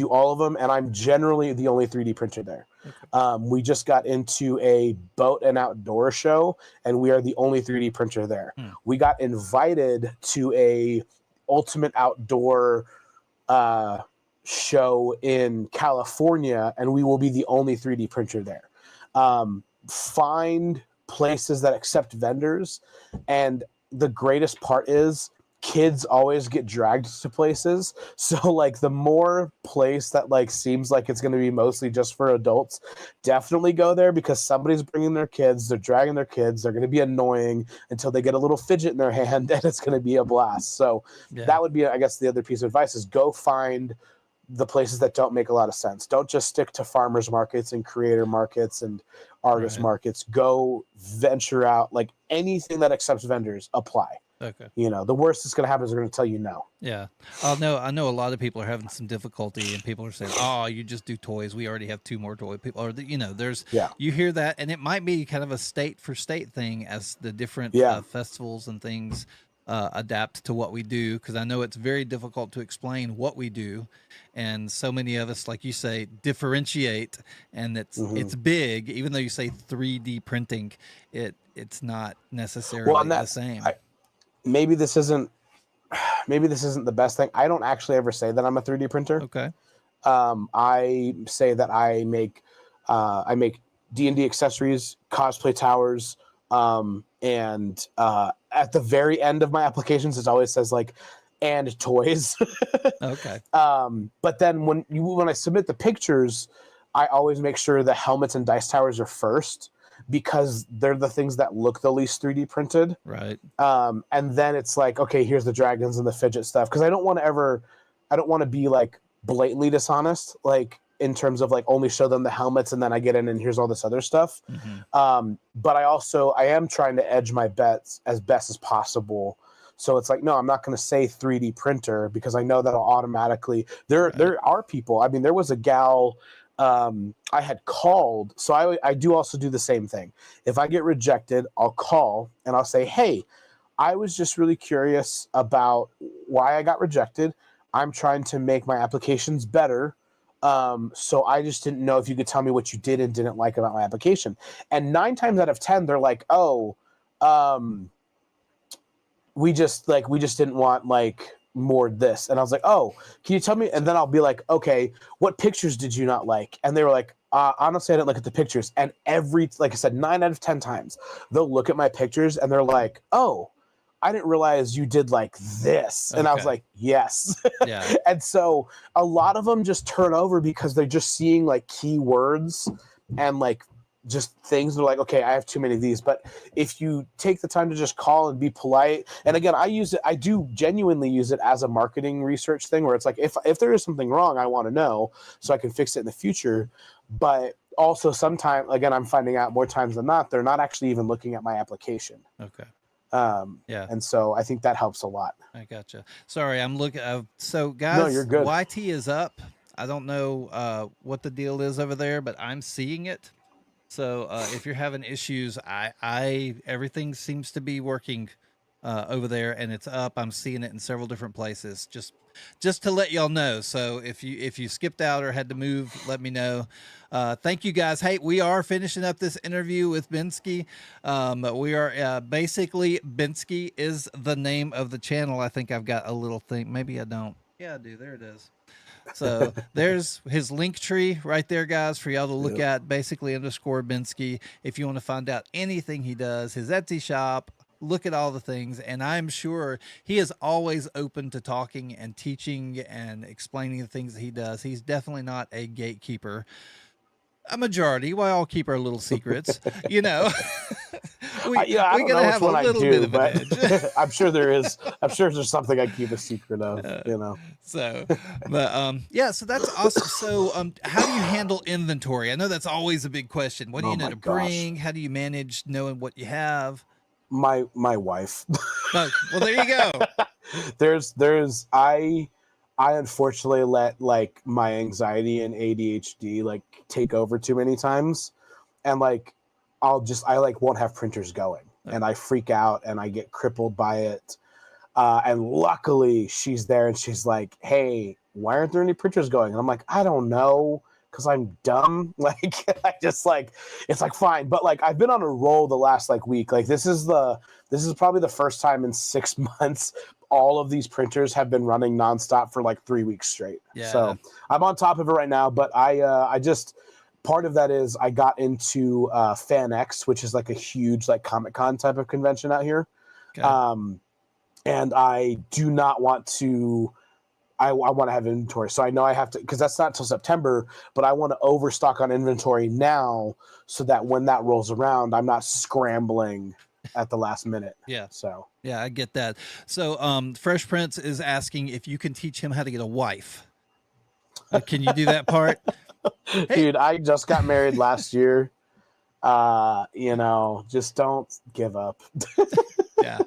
all of them, and I'm generally the only 3D printer there. We just got into a boat and outdoor show, and we are the only 3D printer there. We got invited to a ultimate outdoor show in California, and we will be the only 3D printer there. Find places that accept vendors, and the greatest part is kids always get dragged to places. So like the more place that like seems like it's going to be mostly just for adults, definitely go there because somebody's bringing their kids, they're dragging their kids, they're going to be annoying until they get a little fidget in their hand and it's going to be a blast. So that would be, I guess, the other piece of advice is go find the places that don't make a lot of sense. Don't just stick to farmers markets and creator markets and artist markets. Go venture out, like anything that accepts vendors, apply. Okay. The worst that's going to happen is they're going to tell you no. Yeah. I know a lot of people are having some difficulty, and people are saying, "Oh, you just do toys. We already have 2 more toy people." Or there's you hear that, and it might be kind of a state for state thing as the different festivals and things adapt to what we do. Because I know it's very difficult to explain what we do, and so many of us, like you say, differentiate, and it's big. Even though you say 3D printing, it's not necessarily the same. Maybe this isn't the best thing. I don't actually ever say that I'm a 3D printer. Okay. I say that I make D&D accessories, cosplay towers, and at the very end of my applications, it always says like, and toys. Okay. But then when I submit the pictures, I always make sure the helmets and dice towers are first because they're the things that look the least 3D printed. Right. And then it's like, okay, here's the dragons and the fidget stuff. Because I don't want to be like blatantly dishonest, like in terms of like only show them the helmets and then I get in and here's all this other stuff. But I am trying to edge my bets as best as possible. So it's like, no, I'm not going to say 3D printer because I know that'll automatically. There are people. I mean, there was a gal I had called. So I do also do the same thing. If I get rejected, I'll call and I'll say, hey, I was just really curious about why I got rejected. I'm trying to make my applications better. So I just didn't know if you could tell me what you did and didn't like about my application. And 9 times out of 10, they're like, oh, we just didn't want like more this. And I was like, oh, can you tell me? And then I'll be like, okay, what pictures did you not like? And they were like, honestly, I didn't look at the pictures. And like I said, 9 out of 10 times they'll look at my pictures and they're like, oh, I didn't realize you did like this. And I was like, yes. Yeah. And so a lot of them just turn over because they're just seeing like keywords and like just things. They're like, okay, I have too many of these. But if you take the time to just call and be polite, and again, I do genuinely use it as a marketing research thing where it's like, if there is something wrong, I want to know so I can fix it in the future. But also sometimes, again, I'm finding out more times than not, they're not actually even looking at my application. Okay. Yeah. And so I think that helps a lot. I gotcha. Sorry, I'm looking. So guys, no, you're good. YT is up. I don't know what the deal is over there, but I'm seeing it. So if you're having issues, everything seems to be working over there, and it's up. I'm seeing it in several different places. Just to let y'all know. So if you skipped out or had to move, let me know. Thank you guys. Hey, we are finishing up this interview with Benski. We are basically Benski is the name of the channel. I think I've got a little thing. Maybe I don't. Yeah, I do. There it is. So there's his link tree right there, guys, for y'all to look at. Basically _Benski. If you want to find out anything he does, his Etsy shop. Look at all the things, and I'm sure he is always open to talking and teaching and explaining the things that he does. He's definitely not a gatekeeper. A majority, we all keep our little secrets, you know. we gotta have a little bit of an edge. I'm sure there is. I'm sure there's something I keep a secret of, you know. So, but yeah, so that's awesome. So, how do you handle inventory? I know that's always a big question. What do you know to bring? How do you manage knowing what you have? My wife. Oh, well, there you go. I unfortunately let like my anxiety and ADHD like take over too many times, and like I like won't have printers going, and I freak out and I get crippled by it. And luckily she's there and she's like, hey, why aren't there any printers going? And I'm like, I don't know, because I'm dumb. Like I just like, it's like fine. But like I've been on a roll the last like week. Like this is probably the first time in 6 months all of these printers have been running nonstop for like 3 weeks straight. Yeah. So I'm on top of it right now. But I just, part of that is I got into FanX, which is like a huge like Comic-Con type of convention out here. Okay. And I do not want to. I want to have inventory. So I know I have to, because that's not till September, but I want to overstock on inventory now so that when that rolls around, I'm not scrambling at the last minute. Yeah. So, yeah, I get that. So, Fresh Prince is asking if you can teach him how to get a wife. Can you do that part? Hey. Dude, I just got married last year. You know, just don't give up. Yeah.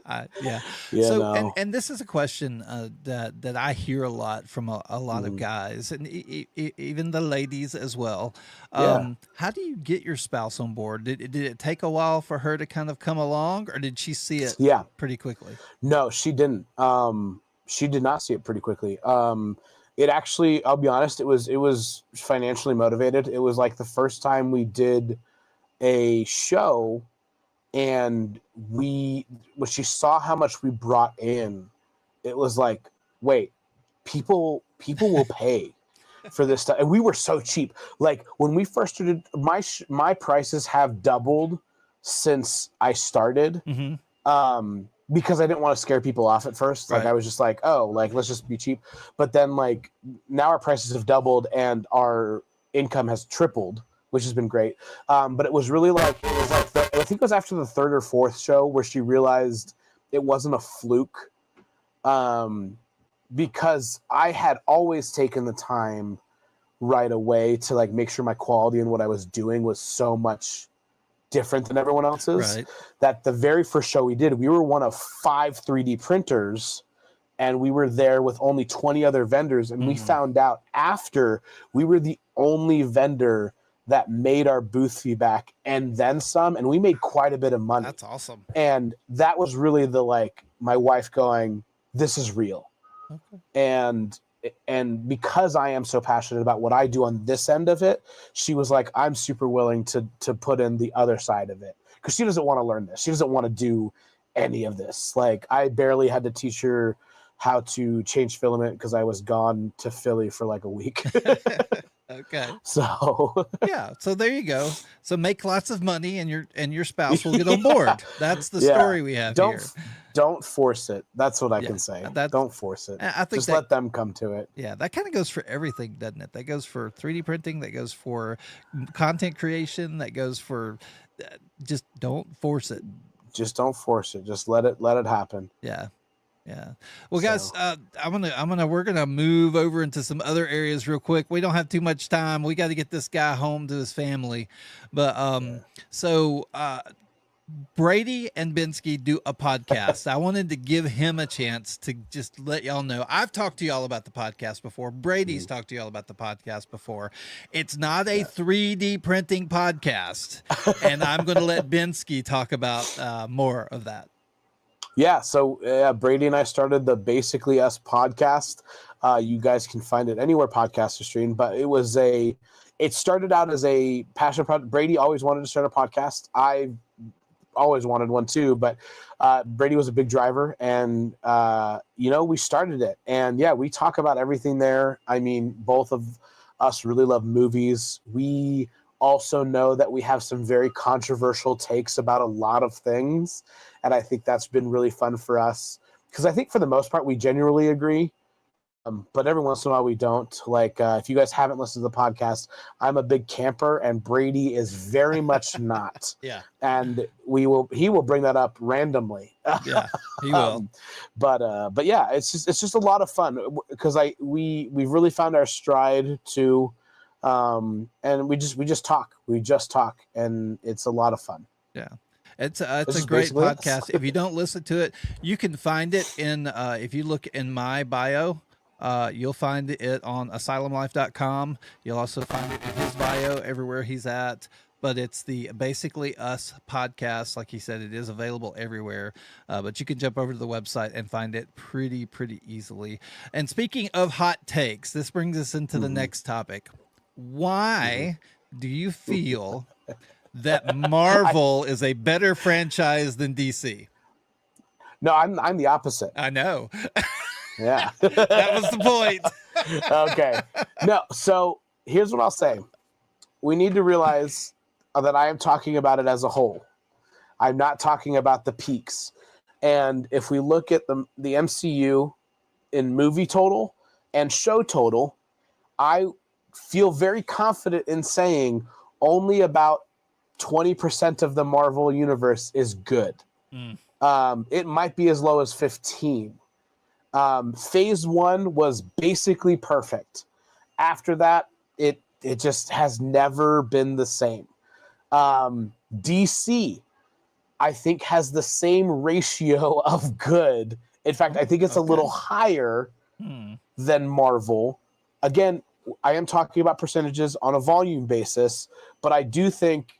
So, and this is a question that I hear a lot from a lot of guys, and even the ladies as well. How do you get your spouse on board? Did it take a while for her to kind of come along, or did she see it pretty quickly? No, she didn't. She did not see it pretty quickly. It actually, I'll be honest, it was financially motivated. It was like the first time we did a show, and when she saw how much we brought in, it was like, wait, people will pay for this stuff. And we were so cheap. Like when we first started, my prices have doubled since I started. Because I didn't want to scare people off at first. Like I was just like, oh, like let's just be cheap. But then like now our prices have doubled, and our income has tripled, which has been great. But it was really like, I think it was after the third or fourth show where she realized it wasn't a fluke. Because I had always taken the time right away to like make sure my quality and what I was doing was so much different than everyone else's, Right. that the very first show we did, we were one of 5 3D printers, and we were there with only 20 other vendors. And we found out after we were the only vendor that made our booth feedback and then some, and we made quite a bit of money. That's awesome. And that was really the, like, my wife going, this is real. Okay. And because I am so passionate about what I do on this end of it, she was like, I'm super willing to put in the other side of it, because she doesn't want to learn this. She doesn't want to do any of this. Like, I barely had to teach her how to change filament because I was gone to Philly for like a week. Okay. So yeah. So there you go. So make lots of money and your spouse will get on board. That's the story we have here. Don't force it. That's what I can say. Don't force it. I think just let them come to it. Yeah, that kind of goes for everything, doesn't it? That goes for 3D printing. That goes for content creation. That goes for just don't force it. Just don't force it. Just let it happen. Yeah. Yeah. Well, guys, we're gonna move over into some other areas real quick. We don't have too much time. We got to get this guy home to his family. But Brady and Benski do a podcast. I wanted to give him a chance to just let y'all know. I've talked to y'all about the podcast before. Brady's talked to y'all about the podcast before. It's not a 3D printing podcast, and I'm going to let Benski talk about more of that. Yeah, so Brady and I started the Basically Us podcast. You guys can find it anywhere podcasts are streamed, but it started out as a passion project. Brady always wanted to start a podcast. I always wanted one too, but Brady was a big driver, and we started it. And yeah, we talk about everything there. I mean, both of us really love movies. We also know that we have some very controversial takes about a lot of things, and I think that's been really fun for us, because I think for the most part we genuinely agree, but every once in a while we don't. Like, if you guys haven't listened to the podcast, I'm a big camper and Brady is very much not. Yeah. And he will bring that up randomly. Yeah, he will. But yeah, it's just a lot of fun, because we've really found our stride too. And we just talk, and it's a lot of fun. Yeah. It's a great podcast. If you don't listen to it, you can find it in, if you look in my bio, you'll find it on asylumlife.com. You'll also find it in his bio everywhere he's at, but it's the Basically Us podcast. Like he said, it is available everywhere, but you can jump over to the website and find it pretty easily. And speaking of hot takes, this brings us into the next topic. Why do you feel that Marvel is a better franchise than DC? No, I'm the opposite. I know. Yeah. That was the point. Okay. No, so here's what I'll say. We need to realize that I am talking about it as a whole. I'm not talking about the peaks. And if we look at the MCU in movie total and show total, I feel very confident in saying only about 20% of the Marvel universe is good. It might be as low as 15. Phase 1 was basically perfect. After that, it just has never been the same. DC, I think, has the same ratio of good. In fact, I think it's a little higher than Marvel. Again, I am talking about percentages on a volume basis, but I do think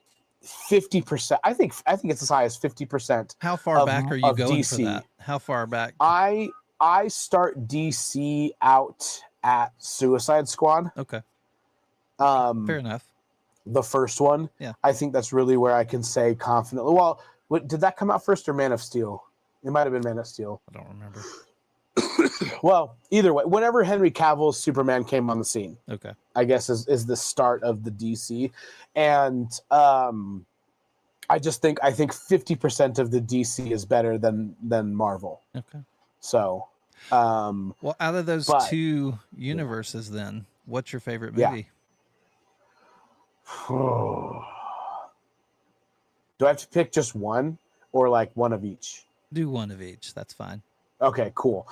50%. I think it's as high as 50%. How far back are you going DC. for that? How far back? I start DC out at Suicide Squad. Okay. Fair enough. The first one. Yeah. I think that's really where I can say confidently. Well, did that come out first or Man of Steel? It might have been Man of Steel. I don't remember. Well, either way, whenever Henry Cavill's Superman came on the scene, okay, I guess is the start of the DC. And I think 50% of the DC is better than Marvel. Okay. So, well, out of those two universes, then what's your favorite movie? Do I have to pick just one or like one of each? Do one of each. That's fine. Okay, cool.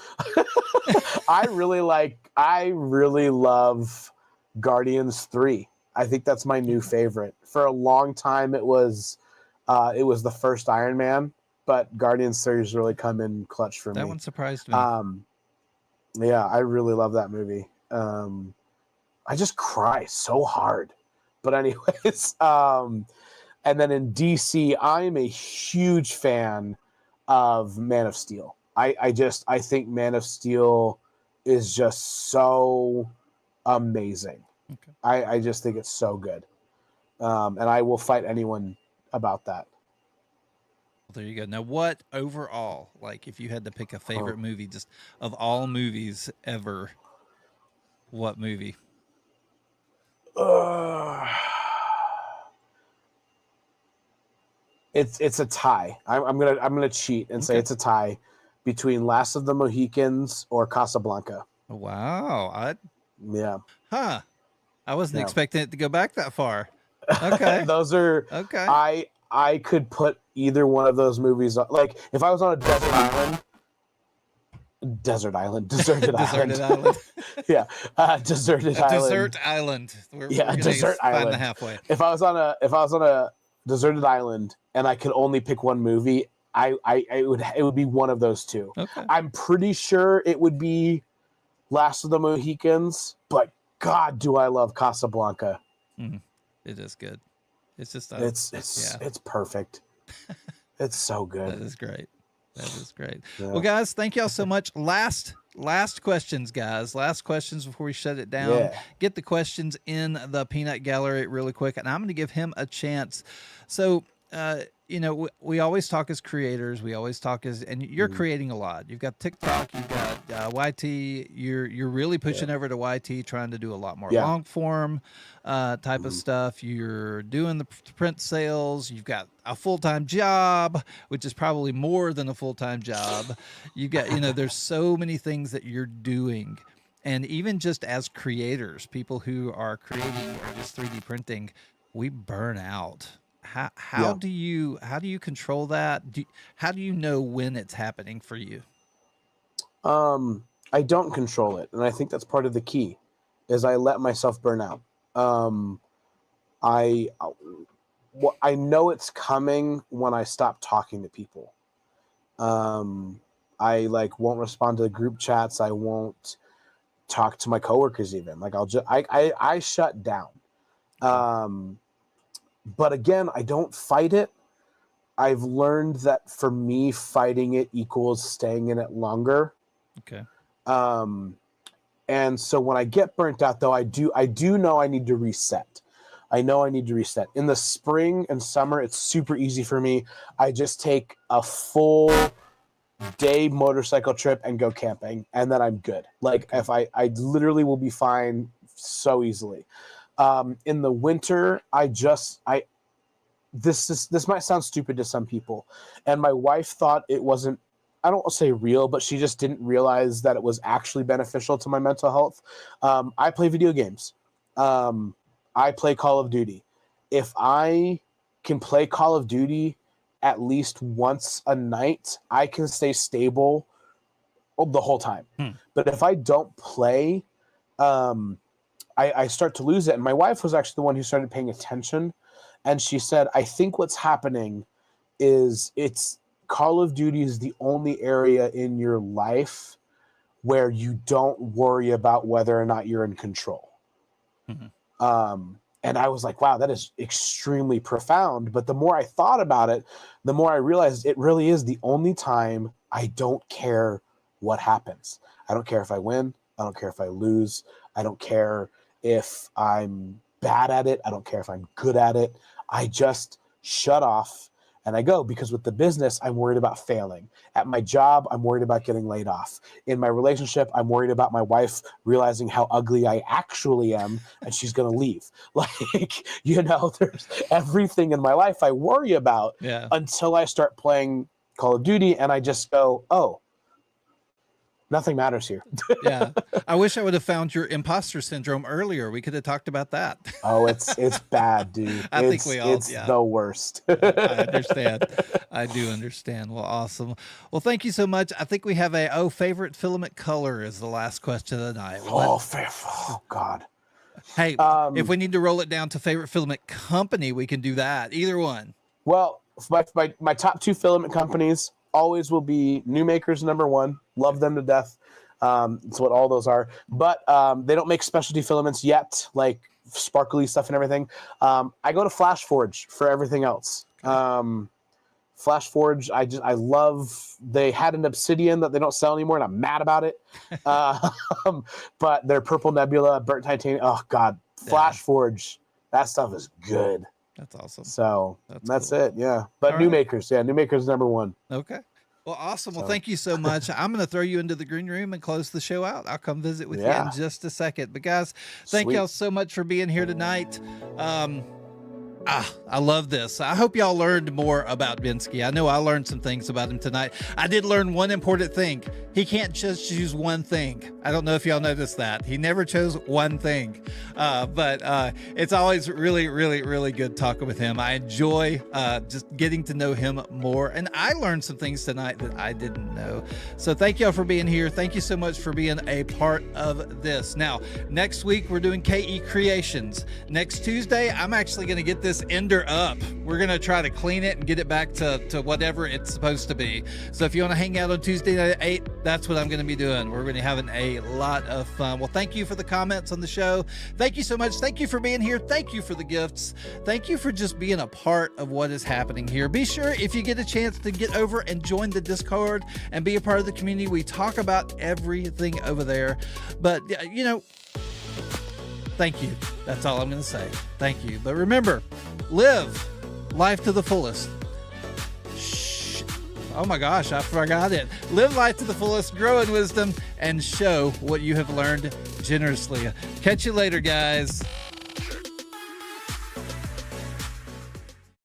I really love Guardians 3. I think that's my new favorite. For a long time it was the first Iron Man, but Guardians 3 has really come in clutch for me. That one surprised me. Yeah, I really love that movie. I just cry so hard. But anyways, and then in DC, I am a huge fan of Man of Steel. I think Man of Steel is just so amazing. Okay. I just think it's so good. And I will fight anyone about that. There you go. Now, what overall, like if you had to pick a favorite movie, just of all movies ever, what movie? It's a tie. I'm gonna cheat and say it's a tie between Last of the Mohicans or Casablanca. Wow. Yeah. Huh. I wasn't expecting it to go back that far. Okay. Those are okay. I could put either one of those movies on, like if I was on a deserted island. Yeah. Deserted island. Desert island. We're desert find island. the halfway. If I was on a deserted island and I could only pick one movie, it would be one of those two. Okay. I'm pretty sure it would be Last of the Mohicans, but God, do I love Casablanca. It is good. It's just it's perfect. It's so good. That is great. That is great. Yeah. Well, guys, thank y'all so much. Last questions, guys. Last questions before we shut it down. Yeah. Get the questions in the peanut gallery really quick, and I'm going to give him a chance. So, we always talk as creators. We always talk and you're creating a lot. You've got TikTok, you've got YT. You're really pushing over to YT, trying to do a lot more long form type of stuff. You're doing the print sales. You've got a full-time job, which is probably more than a full-time job. You've got, there's so many things that you're doing. And even just as creators, people who are creating or just 3D printing, we burn out. How do you control that? How do you know when it's happening for you? I don't control it, and I think that's part of the key, is I let myself burn out. I know it's coming when I stop talking to people. I won't respond to the group chats. I won't talk to my coworkers even. Like I shut down. But again, I don't fight it. I've learned that for me, fighting it equals staying in it longer. Okay. And so when I get burnt out, though, I do know I need to reset. I know I need to reset. In the spring and summer, it's super easy for me. I just take a full day motorcycle trip and go camping, and then I'm good. Like if I literally will be fine so easily. In the winter, this might sound stupid to some people, and my wife thought it wasn't, I don't want to say real, but she just didn't realize that it was actually beneficial to my mental health. I play video games. I play Call of Duty. If I can play Call of Duty at least once a night, I can stay stable the whole time. But if I don't play, I start to lose it. And my wife was actually the one who started paying attention. And she said, I think what's happening is Call of Duty is the only area in your life where you don't worry about whether or not you're in control. And I was like, wow, that is extremely profound. But the more I thought about it, the more I realized it really is the only time I don't care what happens. I don't care if I win. I don't care if I lose. I don't care if I'm bad at it. I don't care if I'm good at it. I just shut off and I go, because with the business, I'm worried about failing. At my job, I'm worried about getting laid off. In my relationship, I'm worried about my wife realizing how ugly I actually am and she's going to leave. There's everything in my life I worry about until I start playing Call of Duty and I just go, oh, Nothing matters here. Yeah. I wish I would have found your imposter syndrome earlier. We could have talked about that. Oh, it's bad, dude. I think we all, it's the worst. I understand. I do understand. Well, awesome. Well, thank you so much. I think we have favorite filament color is the last question of the night. Oh, God. Hey, if we need to roll it down to favorite filament company, we can do that. Either one. Well, my top 2 filament companies always will be Newmakers #1. Love them to death. It's what all those are. But they don't make specialty filaments yet, like sparkly stuff and everything. I go to Flash Forge for everything else. Flash Forge, I love. They had an obsidian that they don't sell anymore, and I'm mad about it. But their purple nebula, burnt titanium. Oh God, Flash Forge. That stuff is good. That's awesome. So that's cool. it. Yeah. But Newmakers, Newmakers #1. Okay. Well, awesome. Well, thank you so much. I'm going to throw you into the green room and close the show out. I'll come visit with you in just a second. But guys, thank y'all so much for being here tonight. I love this. I hope y'all learned more about Benski. I know I learned some things about him tonight. I did learn one important thing. He can't just choose one thing. I don't know if y'all noticed that. He never chose one thing. But it's always really, really, really good talking with him. I enjoy just getting to know him more. And I learned some things tonight that I didn't know. So thank y'all for being here. Thank you so much for being a part of this. Now, next week, we're doing KE Creations. Next Tuesday, I'm actually going to get this ender up. We're going to try to clean it and get it back to whatever it's supposed to be. So if you want to hang out on Tuesday night at 8, that's what I'm going to be doing. We're going to be having a lot of fun. Well, thank you for the comments on the show. Thank you so much. Thank you for being here. Thank you for the gifts. Thank you for just being a part of what is happening here. Be sure if you get a chance to get over and join the Discord and be a part of the community. We talk about everything over there. But, you know, thank you. That's all I'm going to say. Thank you. But remember, live life to the fullest. Oh my gosh, I forgot it. Live life to the fullest, grow in wisdom, and show what you have learned generously. Catch you later, guys.